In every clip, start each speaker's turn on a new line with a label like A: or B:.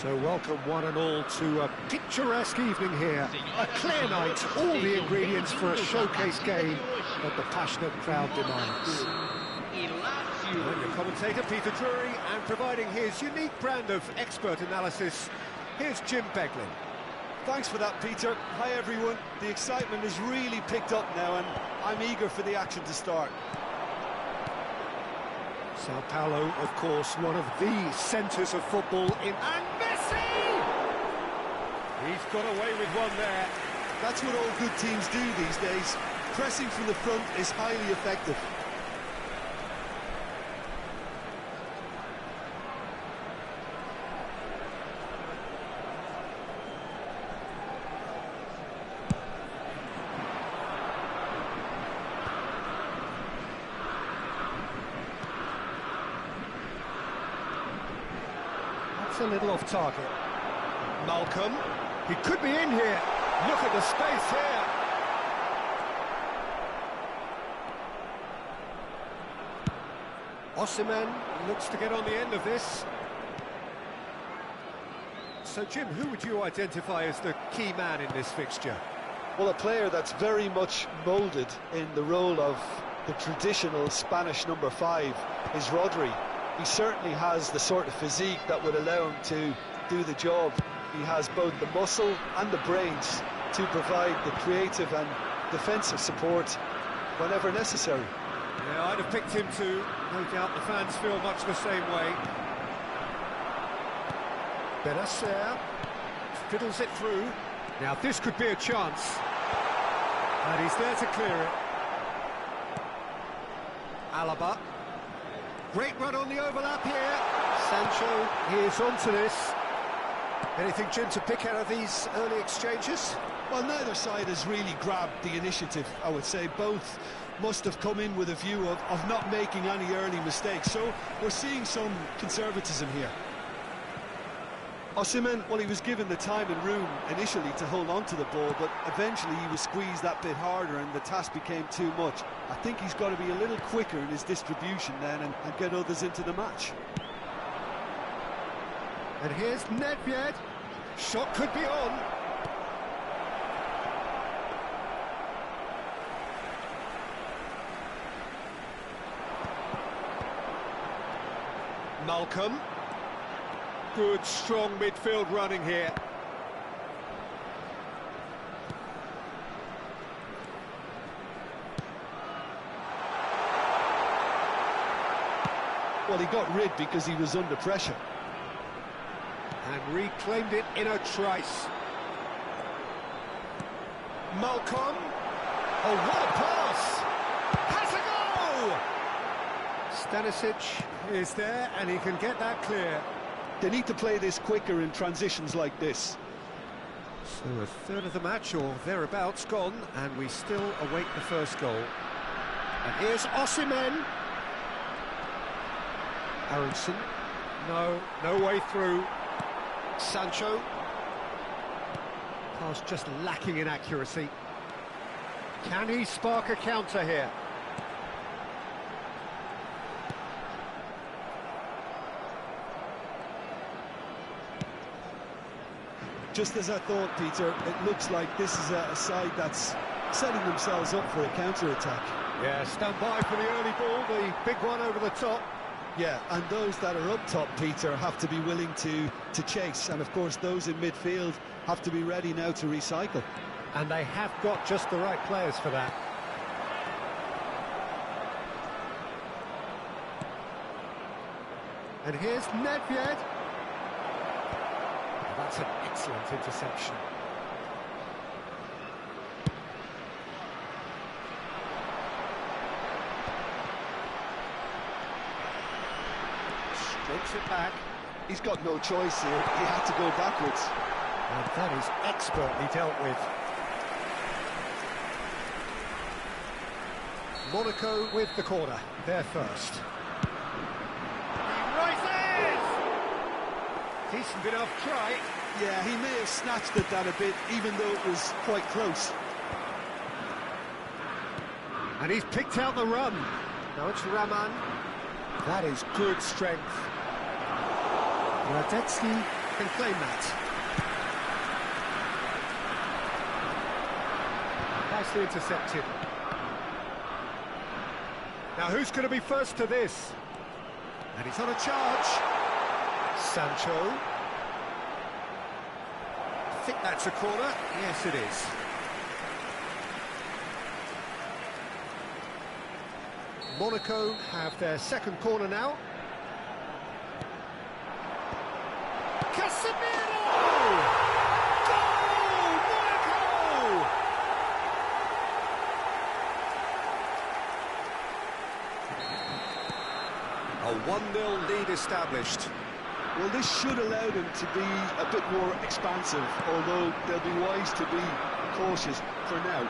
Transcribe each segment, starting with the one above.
A: So welcome one and all to a picturesque evening here. A clear night, all the ingredients for a showcase game that the passionate crowd demands. And your commentator Peter Drury, and providing his unique brand of expert analysis, here's Jim Beglin.
B: Thanks for that, Peter. Hi everyone. The excitement has really picked up now and I'm eager for the action to start.
A: Sao Paulo, of course, one of the centres of football in... And Messi! He's got away with one there.
B: That's what all good teams do these days. Pressing from the front is highly effective.
A: A little off target. Malcolm, he could be in here. Look at the space here. Osimhen looks to get on the end of this. So Jim, who would you identify as the key man in this fixture?
B: Well, a player that's very much moulded in the role of the traditional Spanish number 5 is Rodri. He certainly has the sort of physique that would allow him to do the job. He has both the muscle and the brains to provide the creative and defensive support whenever necessary.
A: Yeah, I'd have picked him too. No doubt the fans feel much the same way. Benacer fiddles it through. Now this could be a chance. And he's there to clear it. Alaba. Great run on the overlap here. Sancho is onto this. Anything, Jim, to pick out of these early exchanges?
B: Well, neither side has really grabbed the initiative, I would say. Both must have come in with a view of not making any early mistakes. So we're seeing some conservatism here. Osimhen, well, he was given the time and room initially to hold on to the ball, but eventually he was squeezed that bit harder and the task became too much. I think he's got to be a little quicker in his distribution then and get others into the match.
A: And here's Nedved. Shot could be on. Malcolm. Good, strong midfield running here.
B: Well, he got rid because he was under pressure.
A: And reclaimed it in a trice. Malcolm. Oh, what a pass! Has a goal! Stanisic is there, and he can get that clear.
B: They need to play this quicker in transitions like this.
A: So a third of the match, or thereabouts, gone, and we still await the first goal. And here's Osimhen. Aronson. No way through. Sancho. Pass just lacking in accuracy. Can he spark a counter here?
B: Just as I thought, Peter, it looks like this is a side that's setting themselves up for a counter-attack.
A: Yeah, stand by for the early ball, the big one over the top.
B: Yeah, and those that are up top, Peter, have to be willing to chase. And, of course, those in midfield have to be ready now to recycle.
A: And they have got just the right players for that. And here's Nedved. That's an excellent interception. Strokes it back.
B: He's got no choice here. He had to go backwards.
A: And that is expertly dealt with. Monaco with the corner. They're first. He rises! Decent enough try.
B: Yeah, he may have snatched at that a bit, even though it was quite close.
A: And he's picked out the run. Now it's Raman. That is good strength. Radetzky can claim that. Nicely intercepted. Now who's going to be first to this? And he's on a charge. Sancho. I think that's a corner. Yes, it is. Monaco have their second corner now. Casemiro! Goal! Monaco! A 1-0 lead established.
B: Well, this should allow them to be a bit more expansive, although they'll be wise to be cautious for now.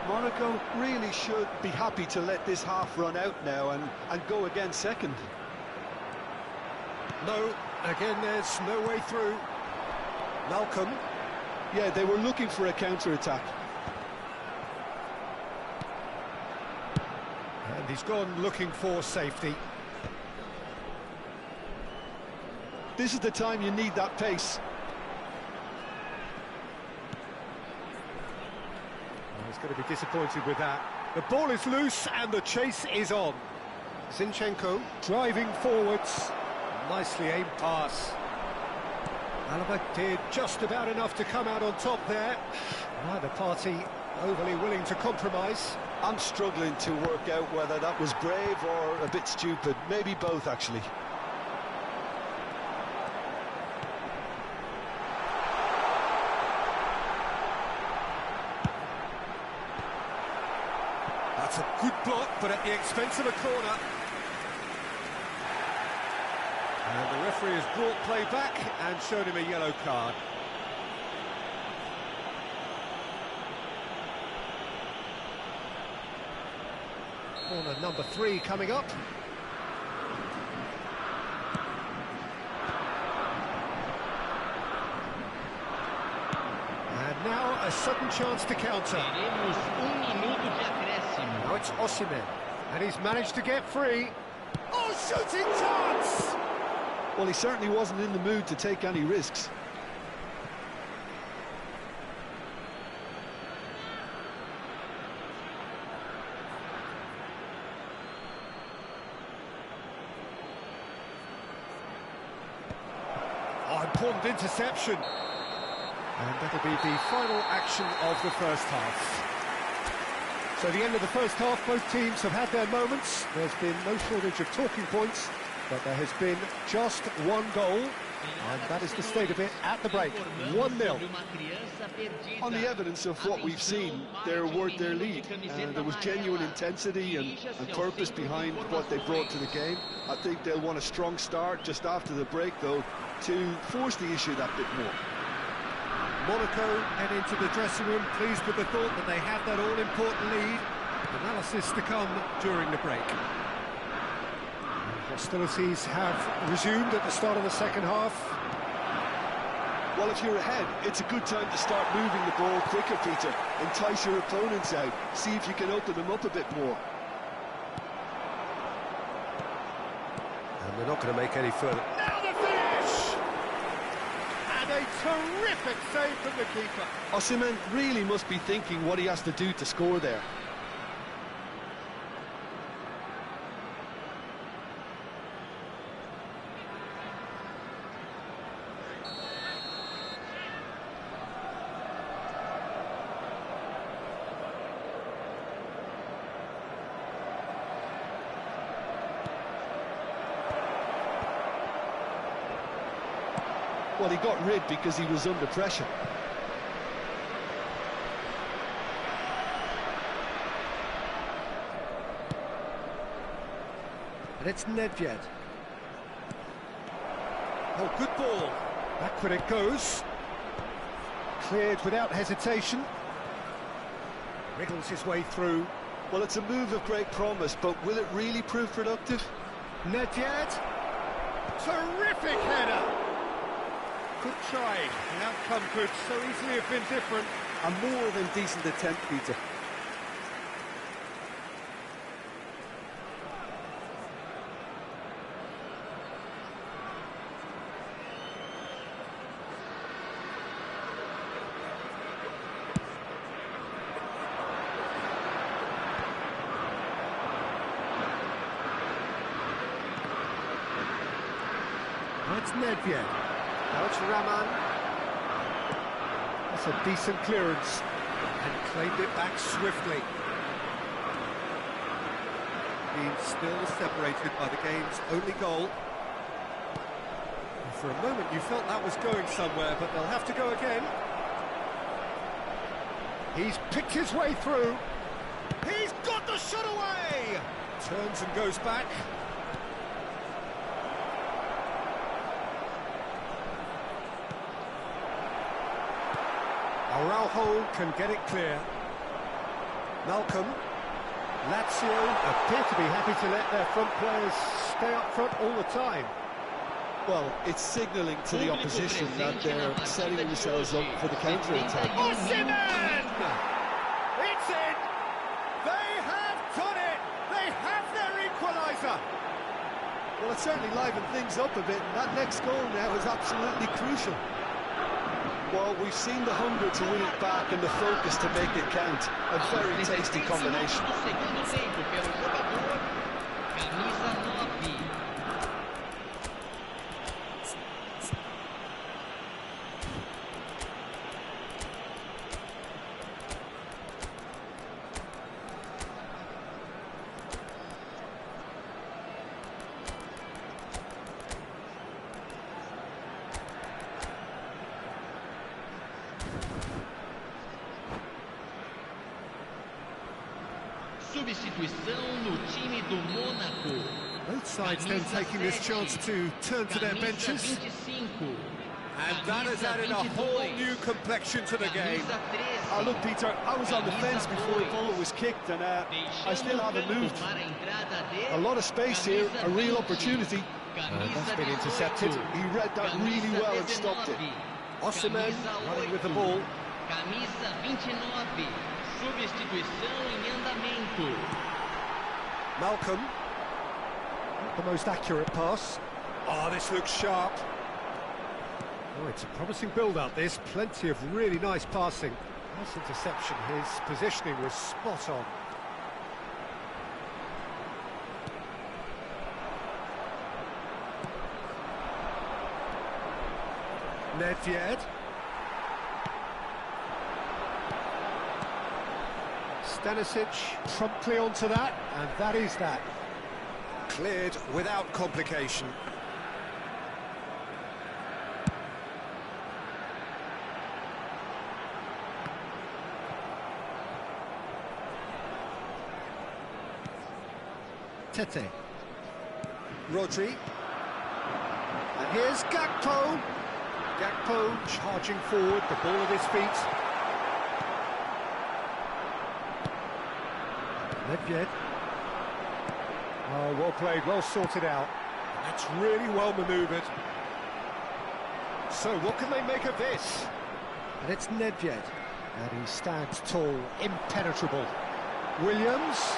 B: Monaco really should be happy to let this half run out now and go again second.
A: No, again there's no way through. Malcolm.
B: Yeah, they were looking for a counter-attack.
A: And he's gone looking for safety.
B: This is the time you need that pace.
A: He's going to be disappointed with that. The ball is loose and the chase is on. Zinchenko driving forwards. Nicely aimed pass. Alaba did just about enough to come out on top there. Neither party overly willing to compromise.
B: I'm struggling to work out whether that was brave or a bit stupid. Maybe both, actually.
A: That's a good block, but at the expense of a corner. And the referee has brought play back and showed him a yellow card. Corner number 3 coming up. And now a sudden chance to counter. Now it's Osimhen, and he's managed to get free. Oh, shooting chance!
B: Well, he certainly wasn't in the mood to take any risks.
A: Oh, important interception. And that'll be the final action of the first half. So the end of the first half, both teams have had their moments. There's been no shortage of talking points, but there has been just one goal, and that is the state of it at the break. 1-0.
B: On the evidence of what we've seen, they're worth their lead. There was genuine intensity and purpose behind what they brought to the game. I think they'll want a strong start just after the break, though, to force the issue that bit more.
A: Monaco head into the dressing room pleased with the thought that they have that all-important lead. Analysis to come during the break. Hostilities have resumed at the start of the second half.
B: Well, if you're ahead, it's a good time to start moving the ball quicker, Peter. Entice your opponents out, see if you can open them up a bit more.
A: And they're not going to make any further. Now the finish! And a terrific save from the keeper.
B: Osimhen really must be thinking what he has to do to score there. Well, he got rid because he was under pressure.
A: And it's Nedved. Oh, good ball. Backward it goes. Cleared without hesitation. Wriggles his way through.
B: Well, it's a move of great promise, but will it really prove productive?
A: Nedved. Terrific header. Good try. The outcome could so easily have been different.
B: A more than decent attempt, Peter.
A: That's Nedved. Now it's Raman. That's a decent clearance. And claimed it back swiftly. Being still separated by the game's only goal. And for a moment you felt that was going somewhere, but they'll have to go again. He's picked his way through. He's got the shot away! Turns and goes back. Araujo can get it clear. Malcolm. Lazio appear to be happy to let their front players stay up front all the time.
B: Well, it's signalling to the opposition that they're setting themselves up for the counter-attack.
A: Osimhen! It's in! They have done it! They have their equaliser!
B: Well, it certainly livened things up a bit, and that next goal now is absolutely crucial. Well, we've seen the hunger to win it back and the focus to make it count. A very tasty combination.
C: Substituição no time do Monaco.
A: Both sides then taking this chance to turn to their benches. And that has added a whole new complexion to the game.
B: Oh, look, Peter, I was on the fence before the ball was kicked, and I still haven't moved. A lot of space here, a real opportunity.
A: That's been intercepted.
B: He read that really well and stopped it.
A: Osimhen running with the ball.
C: Camisa 29. Substituição em andamento.
A: Malcolm. Not the most accurate pass. Oh, this looks sharp. Oh, it's a promising build-up, this. Plenty of really nice passing. Nice interception. His positioning was spot on. Nedved. Stanisic promptly onto that, and that is that. Cleared without complication. Tete. Rodri. And here's Gakpo. Gakpo charging forward, the ball at his feet. Nedved. Oh, well played, well sorted out. That's really well manoeuvred. So what can they make of this? And it's Nedved. And he stands tall, impenetrable. Williams.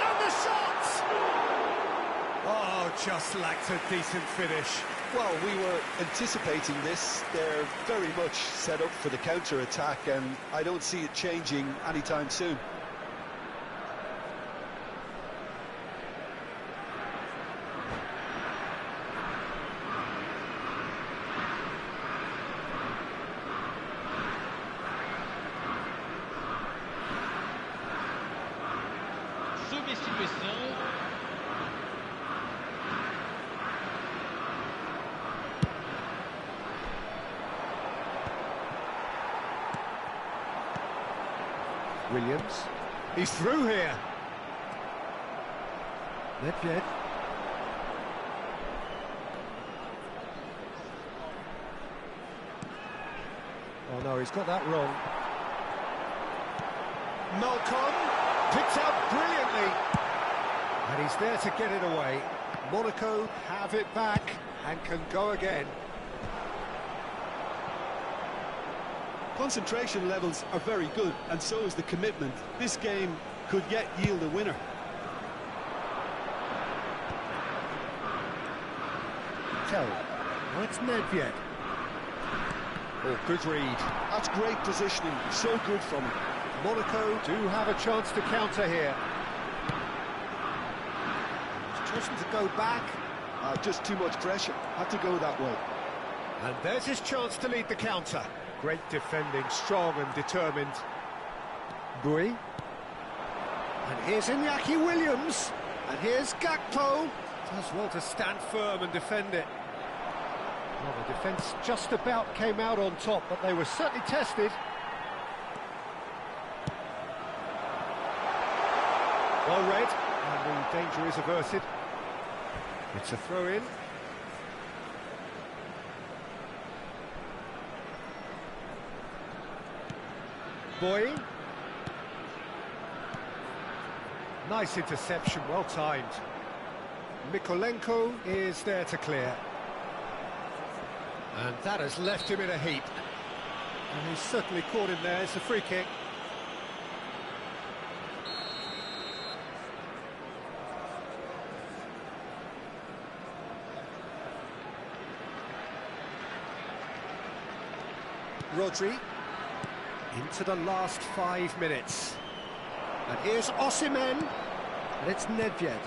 A: And the shot! Oh, just lacked a decent finish.
B: Well, we were anticipating this. They're very much set up for the counter-attack, and I don't see it changing anytime soon.
C: Substituição.
A: Williams. He's through here. Nedved. Oh no, he's got that wrong. Malcolm picks out brilliantly. And he's there to get it away. Monaco have it back and can go again.
B: Concentration levels are very good, and so is the commitment. This game could yet yield a winner.
A: Tell. Well, it's Nedved. Oh, good read.
B: That's great positioning, so good from him.
A: Monaco do have a chance to counter here. He's chosen to go back.
B: Just too much pressure. Had to go that way.
A: And there's his chance to lead the counter. Great defending, strong and determined. Bui. And here's Iñaki Williams. And here's Gakpo. Does well to stand firm and defend it. Well, the defence just about came out on top, but they were certainly tested. Well read, and the danger is averted. It's a throw-in. Boy. Nice interception, well timed. Mikolenko is there to clear. And that has left him in a heap. And he's certainly caught him there. It's a free kick. Rodri. Into the last 5 minutes. And here's Osimhen. And it's Nedved.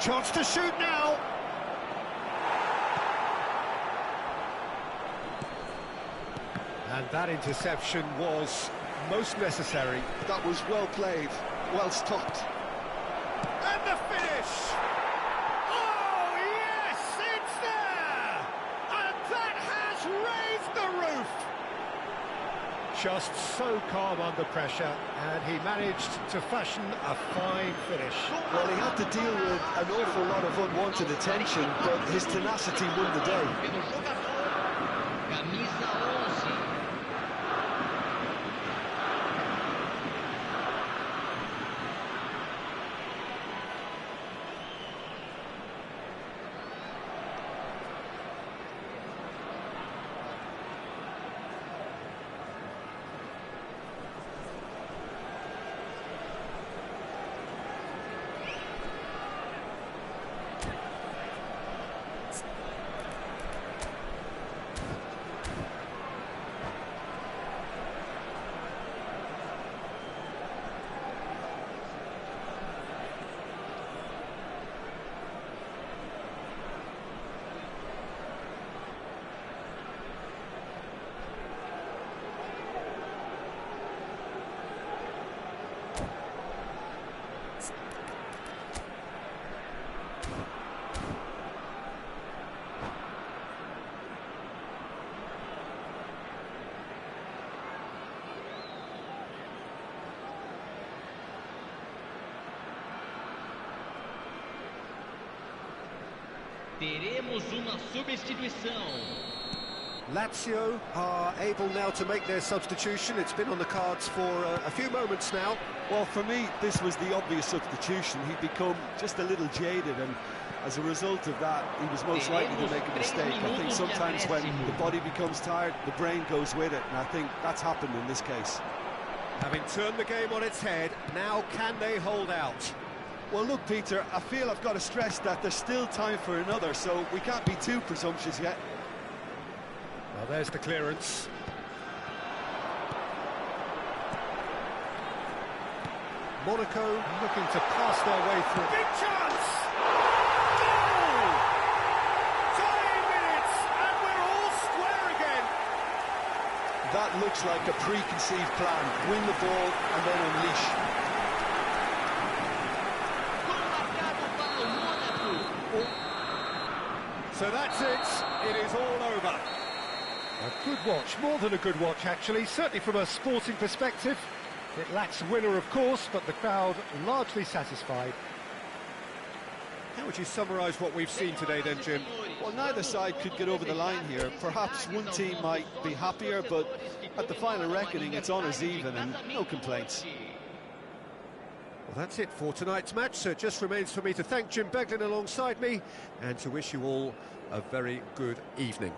A: Chance to shoot now. And that interception was most necessary.
B: That was well played, well stopped.
A: And the finish! Oh, yes, it's there! And that has raised the roof! Just so calm under pressure, and he managed to fashion a fine finish.
B: Well, he had to deal with an awful lot of unwanted attention, but his tenacity won the day.
C: Pelo jogador, camisa 11. Teremos uma substituição.
A: Lazio are able now to make their substitution. It's been on the cards for a few moments now.
B: Well, for me, this was the obvious substitution. He'd become just a little jaded, and As a result of that, he was most likely to make a mistake. I think sometimes when the body becomes tired, the brain goes with it, and I think that's happened in this case.
A: Having turned the game on its head, now can they hold out?
B: Well, look, Peter, I feel I've got to stress that there's still time for another, so we can't be too presumptuous yet.
A: Well, there's the clearance. Monaco looking to pass their way through. Big chance! Goal! 20 minutes, and we're all square again.
B: That looks like a preconceived plan. Win the ball and then unleash.
A: So that's it. It is all over. A good watch, more than a good watch actually, certainly from a sporting perspective. It lacks winner, of course, but the crowd largely satisfied. How would you summarise what we've seen today then, Jim?
B: Well, neither side could get over the line here. Perhaps one team might be happier, but at the final reckoning, it's honours even and no complaints.
A: Well, that's it for tonight's match, so it just remains for me to thank Jim Beglin alongside me and to wish you all a very good evening.